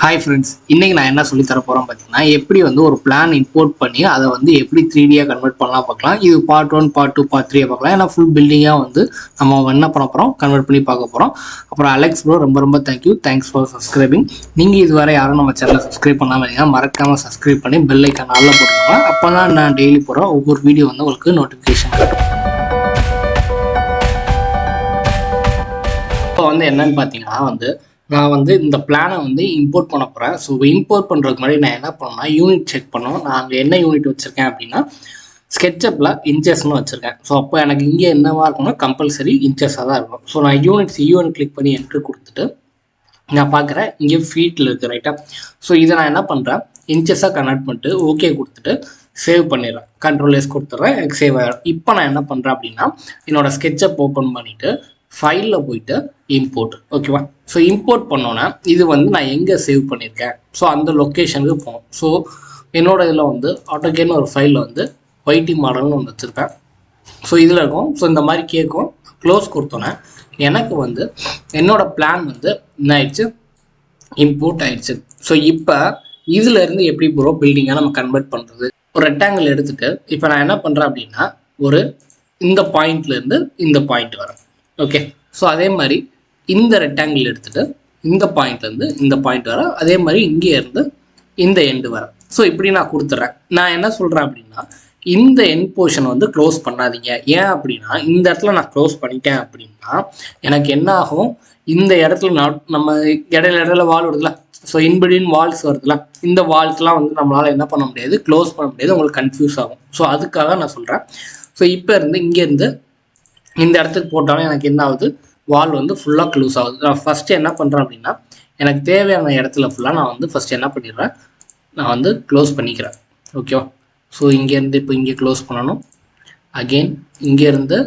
Hi friends, இன்றைக்கி நான் என்ன சொல்லி தர போகிறேன் பார்த்தீங்கன்னா, எப்படி வந்து ஒரு பிளான் இம்போர்ட் பண்ணி அதை வந்து எப்படி 3Dயாக கன்வெர்ட் பண்ணலாம் பார்க்கலாம். இது பார்ட் 1, பார்ட் 2, பார்ட் 3 பார்க்கலாம். ஏன்னா ஃபுல் பில்டிங்காக வந்து நம்ம என்ன பண்ண போகிறோம், கன்வெர்ட் பண்ணி பார்க்க போகிறோம். அப்புறம் அலெக்ஸ் ப்ரோ ரொம்ப தேங்க்ஸ் ஃபார் சப்ஸ்கிரைபிங். நீங்கள் இதுவரை யாரும் நம்ம சேனலை சப்ஸ்கிரைப் பண்ணாமல் இருந்தீங்கன்னா மறக்காமல் சப்ஸ்கிரைப் பண்ணி பெல் ஐக்கான் ஆல்ல போட்டுக்கோங்க. அப்போ தான் நான் டெய்லி போகிற ஒவ்வொரு வீடியோ வந்து உங்களுக்கு நோட்டிஃபிகேஷன் கிடைக்கும். இப்போ வந்து என்னன்னு பார்த்தீங்கன்னா நான் வந்து இந்த பிளானை வந்து இம்போர்ட் பண்ண போகிறேன். ஸோ இம்போர்ட் பண்ணுறதுக்கு முன்னாடி நான் என்ன பண்ணேன்னா யூனிட் செக் பண்ணோம். நான் அங்கே என்ன யூனிட் வச்சுருக்கேன் அப்படின்னா SketchUpல இன்ச்சஸ்ன்னு வச்சுருக்கேன். ஸோ அப்போ எனக்கு இங்கே என்னவா இருக்கும்னா கம்பல்சரி இன்ச்சஸாக தான் இருக்கும். ஸோ நான் யூனிட் கிளிக் பண்ணி என்ட்ரு கொடுத்துட்டு நான் பார்க்குறேன் இங்கே ஃபீட்டில் இருக்குது ரைட்டாக. ஸோ இதை நான் என்ன பண்ணுறேன், இன்ச்சஸாக கன்வெர்ட் பண்ணிட்டு ஓகே கொடுத்துட்டு சேவ் பண்ணிடுறேன். Ctrl+S கொடுத்துட்றேன், எனக்கு சேவ் ஆகிடும். இப்போ நான் என்ன பண்ணுறேன் அப்படின்னா என்னோட SketchUp ஓப்பன் பண்ணிவிட்டு ஃபைலில் போயிட்டு இம்போர்ட், ஓகேவா. ஸோ இம்போர்ட் பண்ணோன்னா இது வந்து நான் எங்கே சேவ் பண்ணியிருக்கேன், ஸோ அந்த லொக்கேஷனுக்கு போகணும். ஸோ என்னோட இதில் வந்து AutoCADனு ஒரு ஃபைலில் வந்து YT மாடல்னு ஒன்று வச்சுருப்பேன். ஸோ இதில் இருக்கும். ஸோ இந்த மாதிரி கேட்கும். க்ளோஸ் கொடுத்தோன்னே எனக்கு வந்து என்னோடய பிளான் வந்து என்ன ஆயிடுச்சு, இம்போர்ட் ஆயிடுச்சு. ஸோ இப்போ இதிலேருந்து எப்படி ப்ரோ பில்டிங்காக நம்ம கன்வெர்ட் பண்ணுறது. ஒரு ரெக்டாங்கிள் எடுத்துகிட்டு இப்போ நான் என்ன பண்ணுறேன் அப்படின்னா ஒரு இந்த பாயிண்ட்லேருந்து இந்த பாயிண்ட் வரேன், ஓகே. ஸோ அதே மாதிரி இந்த ரெக்டாங்கிள் எடுத்துகிட்டு இந்த பாயிண்ட்லேருந்து இந்த பாயிண்ட் வர, அதே மாதிரி இங்கே இருந்து இந்த எண்டு வர. ஸோ இப்படி நான் கொடுத்துட்றேன். நான் என்ன சொல்கிறேன் அப்படின்னா இந்த எண்ட் போர்ஷன் வந்து க்ளோஸ் பண்ணாதீங்க. ஏன் அப்படின்னா இந்த இடத்துல நான் க்ளோஸ் பண்ணிட்டேன் அப்படின்னா எனக்கு என்ன ஆகும், இந்த இடத்துல நம்ம இடையில வால் வருதுல, ஸோ இன்பிட்வீன் வால்ஸ் வருதுல, இந்த வால்ஸ்லாம் வந்து நம்மளால் என்ன பண்ண முடியாது, க்ளோஸ் பண்ண முடியாது, உங்களுக்கு கன்ஃபியூஸ் ஆகும். ஸோ அதுக்காக நான் சொல்கிறேன். ஸோ இப்போ இருந்து இங்கேருந்து இந்த இடத்துக்கு போட்டாலும் எனக்கு என்ன ஆகுது, வால் வந்து ஃபுல்லாக க்ளோஸ் ஆகுது. நான் ஃபஸ்ட்டு என்ன பண்ணுறேன் அப்படின்னா எனக்கு தேவையான இடத்துல ஃபுல்லாக நான் வந்து ஃபஸ்ட்டு என்ன பண்ணிடுறேன், நான் வந்து க்ளோஸ் பண்ணிக்கிறேன், ஓகேவா. ஸோ இங்கேருந்து இப்போ இங்கே க்ளோஸ் பண்ணணும். அகெயின் இங்கேருந்து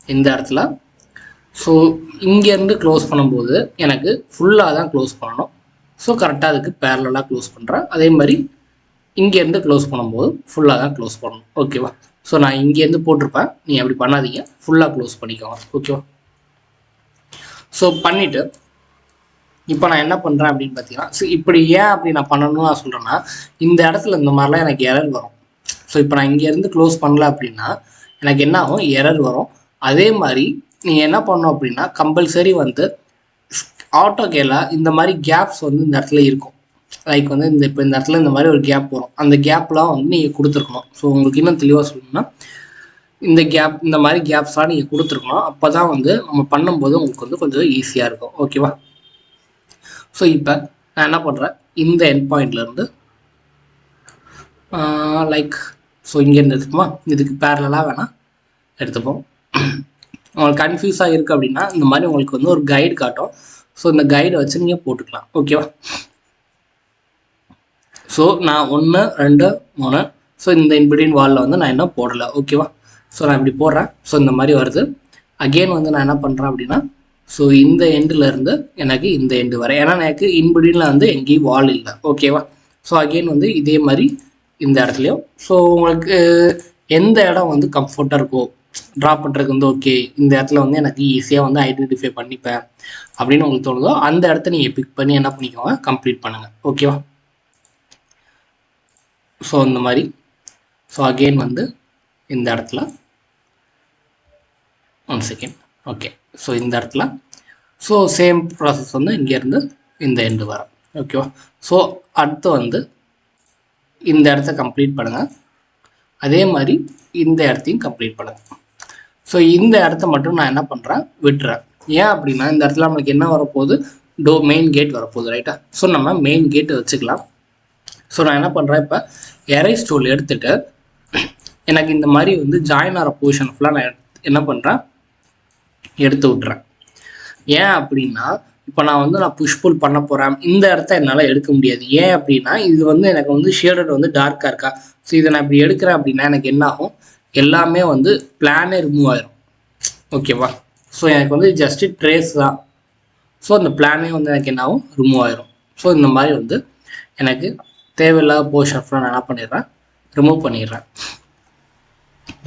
இந்த இடத்துல, ஸோ இங்கேருந்து க்ளோஸ் பண்ணும்போது எனக்கு ஃபுல்லாக தான் க்ளோஸ் பண்ணணும். ஸோ கரெக்டாக அதுக்கு பேரலாக க்ளோஸ் பண்ணுறேன். அதே மாதிரி இங்கேருந்து க்ளோஸ் பண்ணும்போது ஃபுல்லாக தான் க்ளோஸ் பண்ணணும், ஓகேவா. ஸோ நான் இங்கேருந்து போட்டிருப்பேன், நீ அப்படி பண்ணாதீங்க, ஃபுல்லாக க்ளோஸ் பண்ணிக்கோங்க, ஓகேவா. ஸோ பண்ணிவிட்டு இப்போ நான் என்ன பண்ணுறேன் அப்படின்னு பார்த்தீங்கன்னா, ஸோ இப்படி ஏன் அப்படி நான் பண்ணணும்னு நான் சொல்கிறேன்னா இந்த இடத்துல இந்த மாதிரிலாம் எனக்கு எரர் வரும். ஸோ இப்போ நான் இங்கேருந்து க்ளோஸ் பண்ணல அப்படின்னா எனக்கு என்ன ஆகும், எரர் வரும். அதே மாதிரி நீங்கள் என்ன பண்ணணும் அப்படின்னா கம்பல்சரி வந்து AutoCADல இந்த மாதிரி கேப்ஸ் வந்து இந்த இடத்துல இருக்கும். லைக் வந்து இப்போ இந்த இடத்துல இந்த மாதிரி ஒரு கேப் வரும். அந்த கேப்லாம் வந்து நீங்கள் கொடுத்துருக்கணும். ஸோ உங்களுக்கு இன்னும் தெளிவாக சொல்லணும்னா இந்த மாதிரி கேப்ஸ்லாம் நீங்கள் கொடுத்துருக்கணும். அப்போ தான் வந்து நம்ம பண்ணும்போது உங்களுக்கு வந்து கொஞ்சம் ஈஸியாக இருக்கும், ஓகேவா. ஸோ இப்போ நான் என்ன பண்ணுறேன், இந்த எண்ட் பாயிண்ட்லேருந்து லைக் ஸோ இங்கேருந்து எடுத்துப்போமா, இதுக்கு பேரலாக வேணால் எடுத்துப்போம். உங்களுக்கு கன்ஃபியூஸாக இருக்குது அப்படின்னா இந்த மாதிரி உங்களுக்கு வந்து ஒரு கைடு காட்டும். ஸோ இந்த கைடை வச்சு நீங்கள் போட்டுக்கலாம், ஓகேவா. ஸோ நான் 1, 2, 3 ஸோ இந்த இன்பிட்வீன் வாலில் வந்து நான் இன்னும் போடலை, ஓகேவா. ஸோ நான் இப்படி போடுறேன். ஸோ இந்த மாதிரி வருது. அகெயின் வந்து நான் என்ன பண்ணுறேன் அப்படின்னா ஸோ இந்த எண்டுலேருந்து எனக்கு இந்த எண்டு வரேன். ஏன்னா எனக்கு இன்பிட்வீனில் வந்து எங்கேயும் வால் இல்லை, ஓகேவா. ஸோ அகெயின் வந்து இதே மாதிரி இந்த இடத்துலையும். ஸோ உங்களுக்கு எந்த இடம் வந்து கம்ஃபர்ட்டாக இருக்கோ ட்ரா பண்ணுறதுக்கு வந்து ஓகே, இந்த இடத்துல வந்து எனக்கு ஈஸியாக வந்து ஐடென்டிஃபை பண்ணிப்பேன் அப்படின்னு உங்களுக்கு தோணுதோ அந்த இடத்த நீங்கள் பிக் பண்ணி என்ன பண்ணிக்கோங்க, கம்ப்ளீட் பண்ணுங்கள், ஓகேவா. ஸோ இந்த மாதிரி ஸோ அகெயின் வந்து இந்த இடத்துல 1 செகண்ட், ஓகே. ஸோ இந்த இடத்துல ஸோ சேம் ப்ராசஸ் வந்து இங்கேருந்து இந்த எண்டு வரும், ஓகேவா. ஸோ அடுத்து வந்து இந்த இடத்த கம்ப்ளீட் பண்ணுங்கள். அதே மாதிரி இந்த இடத்தையும் கம்ப்ளீட் பண்ணுங்கள். ஸோ இந்த இடத்த மட்டும் நான் என்ன பண்ணுறேன், விட்டுறேன். ஏன் அப்படின்னா இந்த இடத்துல நம்மளுக்கு என்ன வரப்போகுது, மெயின் கேட் வரப்போகுது, ரைட்டா. ஸோ நம்ம மெயின் கேட்டு வச்சுக்கலாம். ஸோ நான் என்ன பண்ணுறேன், இப்போ எரேஸ் டூல் எடுத்துகிட்டு எனக்கு இந்த மாதிரி வந்து ஜாயின் ஆகிற பொசிஷன் ஃபுல்லாக நான் என்ன பண்ணுறேன், எடுத்து விட்டுறேன். ஏன் அப்படின்னா இப்போ நான் புஷ் புல் பண்ண போகிறேன், இந்த இடத்த என்னால் எடுக்க முடியாது. ஏன் அப்படின்னா இது வந்து எனக்கு வந்து ஷேடட் வந்து டார்க்காக இருக்கா. ஸோ இதை நான் இப்படி எடுக்கிறேன் அப்படின்னா எனக்கு என்ன ஆகும், எல்லாமே வந்து பிளானே ரிமூவ் ஆயிரும், ஓகேவா. ஸோ எனக்கு வந்து ஜஸ்ட்டு ட்ரேஸ் தான். ஸோ அந்த பிளானே வந்து எனக்கு என்ன ஆகும், ரிமூவ் ஆயிரும். ஸோ இந்த மாதிரி வந்து எனக்கு தேவையில்லாத போர்ஷன் ஃபுல்லாக நான் என்ன பண்ணிடுறேன், ரிமூவ் பண்ணிடுறேன்.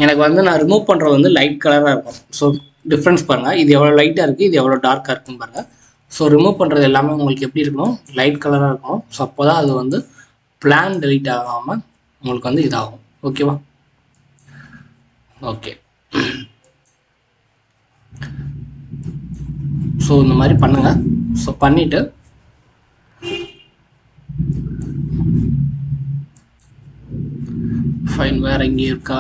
எனக்கு வந்து நான் ரிமூவ் பண்ணுறது வந்து லைட் கலராக இருக்கும். ஸோ டிஃப்ரென்ஸ் பாருங்கள், இது எவ்வளோ லைட்டாக இருக்குது, இது எவ்வளோ டார்க்காக இருக்குன்னு பாருங்கள். ஸோ ரிமூவ் பண்ணுறது எல்லாமே உங்களுக்கு எப்படி இருக்கணும், லைட் கலராக இருக்கணும். ஸோ அப்போ தான் அது வந்து பிளான் டெலீட் ஆகாமல் உங்களுக்கு வந்து இதாகும். ஓகேவா? ஓகே. ஸோ இந்த மாதிரி பண்ணுங்கள். ஸோ பண்ணிவிட்டு ஃபைன் வேறு எங்கேயும் இருக்கா?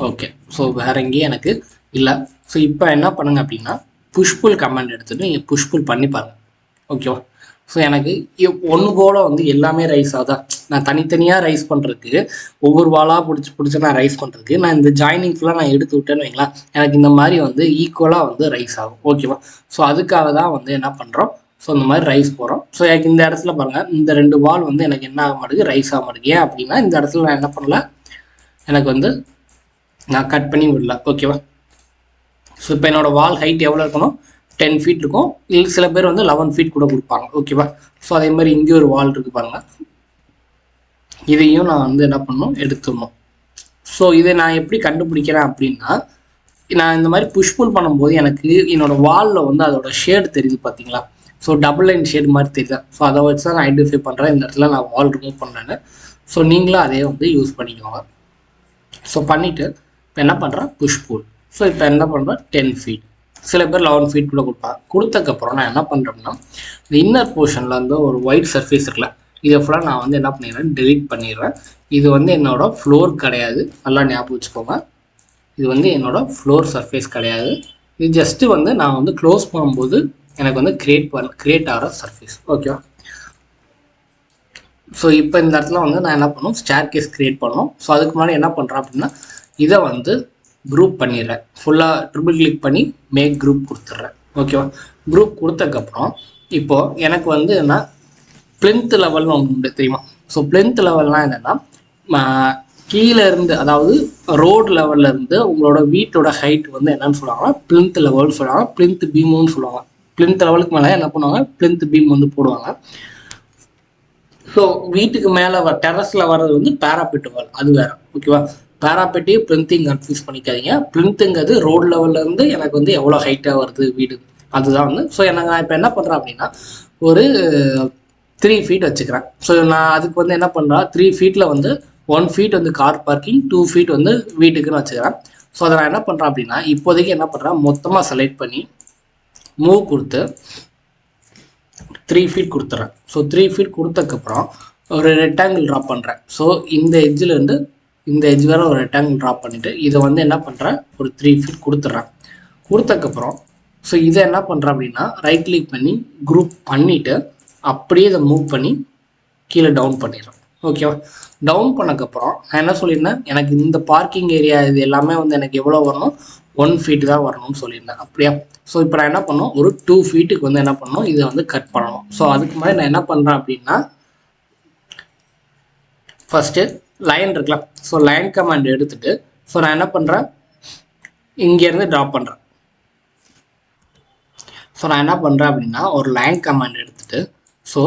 ஓகே. ஸோ வேறு எங்கேயும் எனக்கு இல்லை. ஸோ இப்போ என்ன பண்ணுங்க அப்படின்னா, புஷ்புல் கமாண்ட் எடுத்துகிட்டு நீங்கள் புஷ்புல் பண்ணி பாருங்கள். ஓகேவா? ஸோ எனக்கு ஒன்று போல் வந்து எல்லாமே ரைஸ் ஆகுதா, நான் தனித்தனியாக ரைஸ் பண்ணுறதுக்கு ஒவ்வொரு வாலாக பிடிச்சி நான் ரைஸ் பண்ணுறதுக்கு நான் இந்த ஜாயினிங் ஃபுல்லாக நான் எடுத்து விட்டேன்னு வைங்களேன், எனக்கு இந்த மாதிரி வந்து ஈக்குவலாக வந்து ரைஸ் ஆகும். ஓகேவா? ஸோ அதுக்காக தான் வந்து என்ன பண்ணுறோம், ஸோ இந்த மாதிரி ரைஸ் போகிறோம். ஸோ எனக்கு இந்த இடத்துல பாருங்கள், இந்த 2 வால் வந்து எனக்கு என்ன ஆக மாட்டேங்குது, ரைஸ் ஆக மாட்டேங்குது. ஏன் அப்படின்னா இந்த இடத்துல நான் என்ன பண்ணல, எனக்கு வந்து நான் கட் பண்ணி விடல. ஓகேவா? ஸோ இப்போ என்னோடய வால் ஹைட் எவ்வளோ இருக்கணும், 10 ஃபீட் இருக்கும். இல்லை சில பேர் வந்து 11 ஃபீட் கூட கொடுப்பாங்க. ஓகேவா? ஸோ அதே மாதிரி இங்கே ஒரு வால் இருக்குது பாருங்கள், இதையும் நான் வந்து என்ன பண்ணணும், எடுத்துடணும். ஸோ இதை நான் எப்படி கண்டுபிடிக்கிறேன் அப்படின்னா, நான் இந்த மாதிரி புஷ்புல் பண்ணும்போது எனக்கு என்னோடய வாலில் வந்து அதோட ஷேடு தெரியுது பார்த்தீங்களா? ஸோ டபுள் லைன் ஷேடு மாதிரி தெரியுது. ஸோ அதை வச்சு தான் நான் ஐடென்டிஃபை பண்ணுறேன் இந்த இடத்துல நான் வால் ரிமூவ் பண்ணுறேன்னு. ஸோ நீங்களும் அதே வந்து யூஸ் பண்ணிக்கோங்க. ஸோ பண்ணிவிட்டு இப்போ என்ன பண்ணுறேன், புஷ்புல். ஸோ இப்போ என்ன பண்ணுறேன், 10 ஃபீட், சில பேர் 11 ஃபீட் கூட கொடுப்பாங்க. கொடுத்தக்கப்புறம் நான் என்ன பண்ணுறேன்னா, இந்த இன்னர் போர்ஷனில் வந்து ஒரு ஒயிட் சர்ஃபேஸ் இருக்குல்ல, இதை ஃபுல்லாக நான் வந்து என்ன பண்ணிடுறேன், டெலீட் பண்ணிடுறேன். இது வந்து என்னோடய ஃப்ளோர் கிடையாது, நல்லா ஞாபகம் வச்சுக்கோங்க. இது வந்து என்னோடய ஃப்ளோர் சர்ஃபேஸ் கிடையாது. இது ஜஸ்ட்டு வந்து நான் வந்து க்ளோஸ் பண்ணும்போது எனக்கு வந்து கிரியேட் ஆகிற சர்ஃபேஸ். ஓகேவா? ஸோ இப்போ இந்த இடத்துல வந்து நான் என்ன பண்ணணும், ஸ்டேர் கேஸ் க்ரியேட் பண்ணணும். ஸோ அதுக்கு முன்னாடி என்ன பண்ணுறேன் அப்படின்னா, இதை வந்து குரூப் பண்ணிடுறேன். ஃபுல்லாக ட்ரிபிள் கிளிக் பண்ணி மேக் குரூப் கொடுத்துட்றேன். ஓகேவா? குரூப் கொடுத்தக்கப்புறம் இப்போது எனக்கு வந்து என்ன, பிளின்த் லெவல்னு ஒன்று உண்டு தெரியுமா? ஸோ பிளின்த் லெவல்னால் என்னென்னா, கீழே இருந்து, அதாவது ரோடு லெவலில் இருந்து உங்களோட வீட்டோட ஹைட் வந்து என்னன்னு சொல்லுவாங்கன்னா பிளின்த் லெவல்னு சொல்லுவாங்க, பிளின்த் பீமுன்னு சொல்லுவாங்க. பிளின்த் லெவலுக்கு மேலே என்ன பண்ணுவாங்க, பிளின்த் பீம் வந்து போடுவாங்க. ஸோ வீட்டுக்கு மேலே டெரஸில் வர்றது வந்து பேராபெட் வால், அது வேறு. ஓகேவா? பேராபெட்டையும் பிளின்த்திங் கன்ஃபியூஸ் பண்ணிக்காதீங்க. பிளின்த்துங்கிறது ரோடு லெவல்லேருந்து எனக்கு வந்து எவ்வளோ ஹைட்டாக வருது வீடு, அதுதான் வந்து. ஸோ எனக்கு நான் இப்போ என்ன பண்ணுறேன் அப்படின்னா, ஒரு 3 ஃபீட் வச்சுக்கிறேன். ஸோ நான் அதுக்கு வந்து என்ன பண்ணுறேன், 3 ஃபீட்டில் வந்து 1 ஃபீட் வந்து கார் பார்க்கிங், 2 ஃபீட் வந்து வீட்டுக்குன்னு வச்சுக்கிறேன். ஸோ அதை நான் என்ன பண்ணுறேன் அப்படின்னா, இப்போதைக்கு என்ன பண்ணுறேன், மொத்தமாக செலக்ட் பண்ணி மூவ் கொடுத்து 3 ஃபீட் கொடுத்துட்றேன். ஸோ 3 ஃபீட் கொடுத்ததுக்கப்புறம் ஒரு ரெக்டாங்கிள் ட்ரா பண்ணுறேன். ஸோ இந்த எட்ஜிலேருந்து இந்த எட்ஜ் வேறு ஒரு ரெக்டாங்கிள் ட்ரா பண்ணிவிட்டு இதை வந்து என்ன பண்ணுறேன், ஒரு 3 ஃபீட் கொடுத்துட்றேன். கொடுத்ததுக்கப்புறம் ஸோ இதை என்ன பண்ணுறேன் அப்படின்னா, ரைட் கிளிக் பண்ணி குரூப் பண்ணிவிட்டு அப்படியே இதை மூவ் பண்ணி கீழே டவுன் பண்ணிடுறேன். ஓகேவா? டவுன் பண்ணக்கப்புறம் நான் என்ன சொல்லியிருந்தேன், எனக்கு இந்த பார்க்கிங் ஏரியா இது எல்லாமே வந்து எனக்கு எவ்வளோ வரணும், 1 ஃபீட் தான் வரணும்னு சொல்லியிருந்தேன். அப்படியா? ஸோ இப்போ நான் என்ன பண்ணணும், ஒரு 2 ஃபீட்டுக்கு வந்து என்ன பண்ணணும், இதை வந்து கட் பண்ணணும். ஸோ அதுக்கு முன்னாடி நான் என்ன பண்ணுறேன் அப்படின்னா, ஃபஸ்ட்டு லைன் இருக்கலாம். ஸோ லைன் கமாண்ட் எடுத்துகிட்டு ஸோ நான் என்ன பண்ணுறேன், இங்கேருந்து ட்ராப் பண்ணுறேன். ஸோ நான் என்ன பண்ணுறேன் அப்படின்னா, ஒரு லைன் கமாண்ட் எடுத்துகிட்டு ஸோ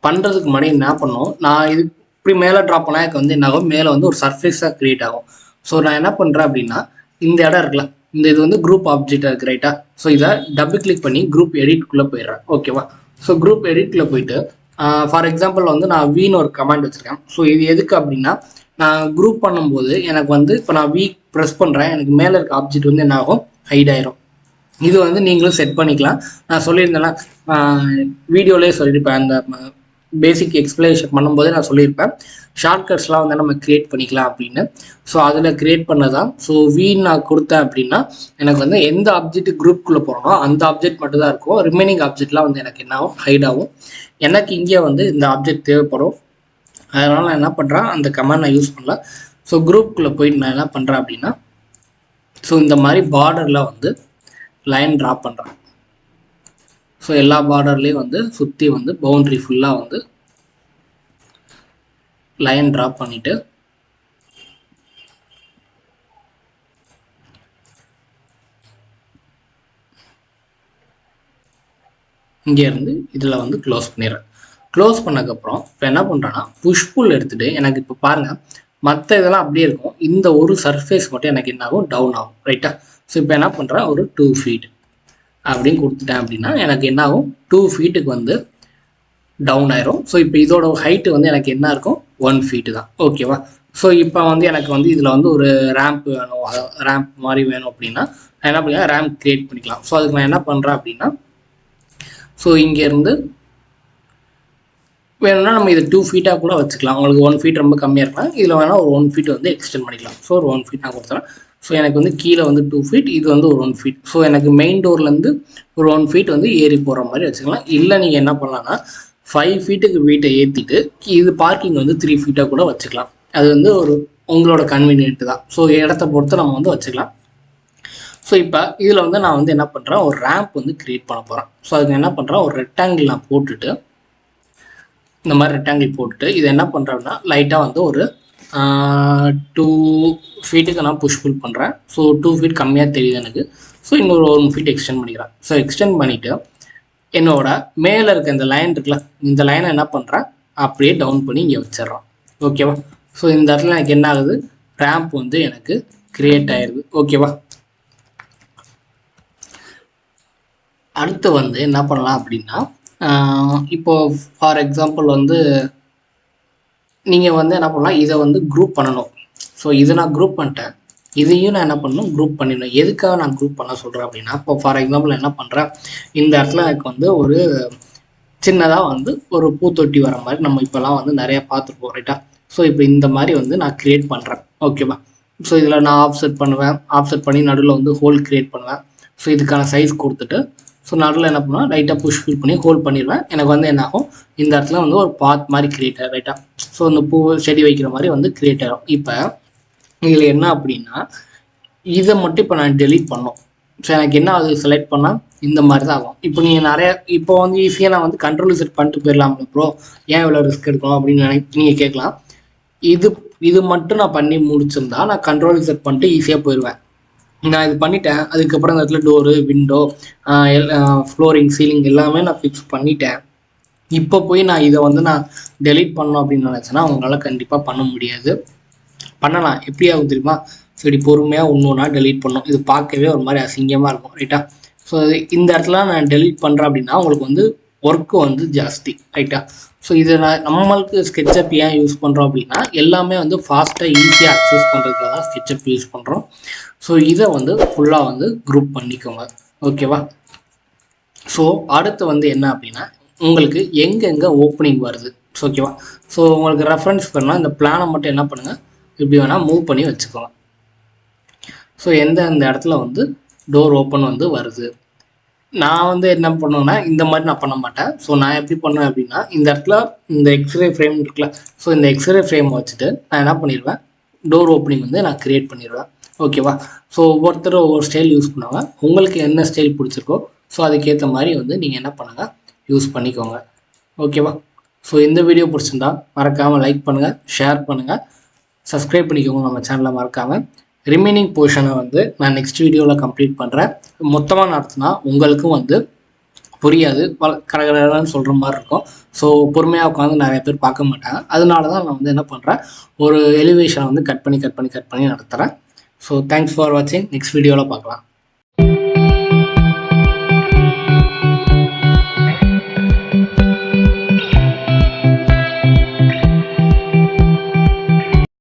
பண்ணுறதுக்கு முன்னாடி என்ன பண்ணணும், நான் இது இப்படி மேலே ட்ராப் பண்ணால் எனக்கு வந்து என்ன ஆகும், மேலே வந்து ஒரு சர்ஃபேஸாக க்ரியேட் ஆகும். ஸோ நான் என்ன பண்ணுறேன் அப்படின்னா, இந்த இடம் இருக்குல்ல, இந்த இது வந்து குரூப் ஆப்ஜெக்டாக இருக்குது ரைட்டா. ஸோ இதை டபுள் கிளிக் பண்ணி குரூப் எடிட்குள்ளே போயிடுறேன். ஓகேவா? ஸோ குரூப் எடிட்குள்ளே போயிட்டு ஃபார் எக்ஸாம்பிள் வந்து நான் வீன்னு ஒரு கமாண்ட் வச்சுருக்கேன். ஸோ இது எதுக்கு அப்படின்னா, நான் குரூப் பண்ணும்போது எனக்கு வந்து இப்போ நான் வீ ப்ரெஸ் பண்ணுறேன், எனக்கு மேலே இருக்க ஆப்ஜெக்ட் வந்து என்ன ஆகும், ஹைட் ஆயிரும். இது வந்து நீங்களும் செட் பண்ணிக்கலாம். நான் சொல்லியிருந்தேன்னா வீடியோலேயே சொல்லியிருப்பேன், அந்த பேசிக் எக்ஸ்பிளேஷன் பண்ணும்போதே நான் சொல்லியிருப்பேன், ஷார்ட்கட்ஸ்லாம் வந்து நம்ம க்ரியேட் பண்ணிக்கலாம் அப்படின்னு. ஸோ அதில் க்ரியேட் பண்ணதான். ஸோ வீன் நான் கொடுத்தேன் அப்படின்னா எனக்கு வந்து எந்த ஆப்ஜெக்ட் குரூப்புக்குள்ளே போகிறோமோ அந்த ஆப்ஜெக்ட் மட்டும் தான் இருக்கும். ரிமைனிங் ஆப்ஜெக்ட்லாம் வந்து எனக்கு என்ன ஆகும், ஹைட் ஆகும். எனக்கு இங்கே வந்து இந்த ஆப்ஜெக்ட் தேவைப்படும். அதனால் நான் என்ன பண்ணுறேன், அந்த கமாண்ட் நான் யூஸ் பண்ணல. ஸோ குரூப்புக்குள்ளே போயிட்டு நான் என்ன பண்ணுறேன் அப்படின்னா, ஸோ இந்த மாதிரி பார்டரில் வந்து லைன் ட்ரா பண்ணுறேன். ஸோ எல்லா பார்டர்லேயும் வந்து சுற்றி வந்து பவுண்ட்ரி ஃபுல்லாக வந்து லைன் ட்ரா பண்ணிவிட்டு இங்கேருந்து இதில் வந்து க்ளோஸ் பண்ணிடுறேன். க்ளோஸ் பண்ணக்கப்புறம் இப்போ என்ன பண்ணுறேன்னா, புஷ்புல் எடுத்துகிட்டு எனக்கு இப்போ பாருங்கள், மற்ற இதெல்லாம் அப்படியே இருக்கும், இந்த ஒரு சர்ஃபேஸ் மட்டும் எனக்கு என்ன ஆகும், டவுன் ஆகும் ரைட்டா. ஸோ இப்போ என்ன பண்ணுறேன், ஒரு 2 ஃபீட் அப்படின்னு கொடுத்துட்டேன் அப்படின்னா எனக்கு என்ன ஆகும் 2 ஃபீட்டுக்கு வந்து டவுன் ஆயிரும். ஸோ இப்போ இதோட ஹைட்டு வந்து எனக்கு என்ன இருக்கும் 1 ஃபீட்டு தான். ஓகேவா? ஸோ இப்போ வந்து எனக்கு வந்து இதில் வந்து ஒரு ரேம்ப் வேணும், ரேம்ப் மாதிரி வேணும் அப்படின்னா நான் என்ன பண்ணிக்கலாம், ரேம்ப் கிரியேட் பண்ணிக்கலாம். ஸோ அதுக்கு நான் என்ன பண்ணுறேன் அப்படின்னா, ஸோ இங்கேருந்து வேணும்னா நம்ம இது 2 ஃபீட்டாக கூட வச்சுக்கலாம். உங்களுக்கு 1 ஃபீட் ரொம்ப கம்மியாக இருக்கலாம், இதில் வேணால் ஒரு 1 ஃபீட் வந்து எக்ஸ்டெண்ட் பண்ணிக்கலாம். ஸோ ஒரு 1 ஃபீட் நான் கொடுத்துறேன். ஸோ எனக்கு வந்து கீழே வந்து 2 ஃபீட், இது வந்து ஒரு 1 ஃபீட். ஸோ எனக்கு மெயின் டோர்லேருந்து ஒரு 1 ஃபீட் வந்து ஏறி போகிற மாதிரி வச்சுக்கலாம். இல்லை நீங்கள் என்ன பண்ணலாம்னா 5 ஃபீட்டுக்கு வீட்டை ஏற்றிட்டு இது பார்க்கிங் வந்து 3 ஃபீட்டாக கூட வச்சுக்கலாம். அது வந்து ஒரு உங்களோட கன்வீனியன்ட்டு தான். ஸோ இடத்த பொறுத்து நம்ம வந்து வச்சுக்கலாம். ஸோ இப்போ இதில் வந்து நான் வந்து என்ன பண்ணுறேன், ஒரு ரேம்ப் வந்து க்ரியேட் பண்ண போகிறேன். ஸோ அதுக்கு என்ன பண்ணுறேன், ஒரு ரெக்டாங்கிள் நான் போட்டுட்டு, இந்த மாதிரி ரெக்டாங்கிள் போட்டுட்டு இதை என்ன பண்ணுறேன்னா லைட்டாக வந்து ஒரு 2 ஃபீட்டுக்கு நான் புஷ் புல் பண்ணுறேன். ஸோ 2 ஃபீட் கம்மியாக தெரியுது எனக்கு. ஸோ இன்னொரு 1 ஃபீட் எக்ஸ்டெண்ட் பண்ணிக்கிறேன். ஸோ எக்ஸ்டெண்ட் பண்ணிவிட்டு என்னோட மேலே இருக்க இந்த லைன் இருக்குல்ல, இந்த லைனை என்ன பண்ணுறேன் அப்படியே டவுன் பண்ணி இங்கே வச்சிடறோம். ஓகேவா? ஸோ இந்த இடத்துல எனக்கு என்ன ஆகுது, ரேம்ப் வந்து எனக்கு கிரியேட் ஆயிடுது. ஓகேவா? அடுத்து வந்து என்ன பண்ணலாம் அப்படின்னா, இப்போ ஃபார் எக்ஸாம்பிள் வந்து நீங்கள் வந்து என்ன பண்ணலாம், இதை வந்து குரூப் பண்ணணும். ஸோ இதை நான் குரூப் பண்ணிட்டேன், இதையும் நான் என்ன பண்ணணும், குரூப் பண்ணிடணும். எதுக்காக நான் குரூப் பண்ண சொல்கிறேன் அப்படின்னா, இப்போ ஃபார் எக்ஸாம்பிள் என்ன பண்ணுறேன், இந்த இடத்துல எனக்கு வந்து ஒரு சின்னதாக வந்து ஒரு பூத்தொட்டி வர மாதிரி நம்ம இப்போலாம் வந்து நிறையா பார்த்துருப்போம், ரைட்டா? ஸோ இப்போ இந்த மாதிரி வந்து நான் க்ரியேட் பண்ணுறேன். ஓகேவா? ஸோ இதில் நான் ஆஃப்செட் பண்ணுவேன், ஆஃப்செட் பண்ணி நடுவில் வந்து ஹோல் க்ரியேட் பண்ணுவேன். ஸோ இதுக்கான சைஸ் கொடுத்துட்டு ஸோ நடுவில் என்ன பண்ணுவேன், லைட்டாக புஷ் ஃபில் பண்ணி ஹோல்ட் பண்ணிடுவேன். எனக்கு வந்து என்ன ஆகும், இந்த இடத்துல வந்து ஒரு பாத் மாதிரி கிரியேட் ஆகும், ரைட்டாக? ஸோ இந்த பூ செடி வைக்கிற மாதிரி வந்து கிரியேட் ஆகும். இப்போ இதில் என்ன அப்படின்னா, இதை மட்டும் இப்போ நான் டெலீட் பண்ணோம். ஸோ எனக்கு என்ன அது செலக்ட் பண்ணால் இந்த மாதிரி தான் ஆகும். இப்போ நீங்கள் நிறைய இப்போ வந்து ஈஸியாக நான் வந்து கண்ட்ரோல் செட் பண்ணிட்டு போயிடலாம் ப்ரோ, ஏன் இவ்வளோ ரிஸ்க் எடுக்கணும் அப்படின்னு நீங்கள் கேட்கலாம். இது மட்டும் நான் பண்ணி முடிச்சிருந்தா நான் கண்ட்ரோல் செட் பண்ணிட்டு ஈஸியாக போயிடுவேன். நான் இது பண்ணிட்டேன், அதுக்கப்புறம் இந்த இடத்துல டோரு, விண்டோ, ஃப்ளோரிங், சீலிங் எல்லாமே நான் ஃபிக்ஸ் பண்ணிட்டேன். இப்போ போய் நான் இதை வந்து நான் டெலீட் பண்ணணும் அப்படின்னு நினச்சேன்னா உங்களால் கண்டிப்பாக பண்ண முடியாது. பண்ணலாம், எப்படி ஆகும் தெரியுமா? சரி, பொறுமையாக ஒன்று டெலீட் பண்ணணும். இது பார்க்கவே ஒரு மாதிரி அசிங்கமாக இருக்கும், ரைட்டா? ஸோ இந்த இடத்துல நான் டெலீட் பண்ணுறேன் அப்படின்னா உங்களுக்கு வந்து ஒர்க்கு வந்து ஜாஸ்தி, ரைட்டா? ஸோ இதை நம்மளுக்கு ஸ்கெட்சப் ஏன் யூஸ் பண்ணுறோம் அப்படின்னா, எல்லாமே வந்து ஃபாஸ்ட்டாக ஈஸியாக அக்சஸ் பண்ணுறதுக்காக தான் ஸ்கெட்சப் யூஸ் பண்ணுறோம். ஸோ இதை வந்து ஃபுல்லாக வந்து குரூப் பண்ணிக்கோங்க. ஓகேவா? ஸோ அடுத்து வந்து என்ன அப்படின்னா, உங்களுக்கு எங்கெங்கே ஓப்பனிங் வருது, ஓகேவா? ஸோ உங்களுக்கு ரெஃபரன்ஸ் பண்ணால் இந்த பிளானை மட்டும் என்ன பண்ணுங்கள், இப்படி வேணால் மூவ் பண்ணி வச்சுக்கோங்க. ஸோ எந்த இடத்துல வந்து டோர் ஓப்பன் வந்து வருது, நான் வந்து என்ன பண்ணுவேன்னா இந்த மாதிரி நான் பண்ண மாட்டேன். ஸோ நான் எப்படி பண்ணுவேன் அப்படின்னா, இந்த இடத்துல இந்த எக்ஸ்ரே ஃப்ரேம் இருக்குல்ல, ஸோ இந்த எக்ஸ்ரே ஃப்ரேம் வச்சுட்டு நான் என்ன பண்ணிடுவேன், டோர் ஓப்பனிங் வந்து நான் க்ரியேட் பண்ணிடுவேன். ஓகேவா? ஸோ ஒவ்வொருத்தரும் ஒவ்வொரு ஸ்டைல் யூஸ் பண்ணுவாங்க. உங்களுக்கு என்ன ஸ்டைல் பிடிச்சிருக்கோ ஸோ அதுக்கேற்ற மாதிரி வந்து நீங்கள் என்ன பண்ணுங்கள், யூஸ் பண்ணிக்கோங்க. ஓகேவா? ஸோ இந்த வீடியோ பிடிச்சிருந்தா மறக்காமல் லைக் பண்ணுங்கள், ஷேர் பண்ணுங்கள், சப்ஸ்கிரைப் பண்ணிக்கோங்க நம்ம சேனலை மறக்காமல். ரிமைனிங் போர்ஷனை வந்து நான் நெக்ஸ்ட் வீடியோவில் கம்ப்ளீட் பண்ணுறேன். மொத்தமாக நடத்தினா உங்களுக்கும் வந்து புரியாது, கடகடன்னு சொல்கிற மாதிரி இருக்கும். ஸோ பொறுமையாக உட்காந்து நிறைய பேர் பார்க்க மாட்டாங்க. அதனால தான் நான் வந்து என்ன பண்ணுறேன், ஒரு எலிவேஷனை வந்து கட் பண்ணி நடத்துகிறேன். ஸோ தேங்க்ஸ் ஃபார் வாட்சிங். நெக்ஸ்ட் வீடியோவில் பார்க்கலாம்.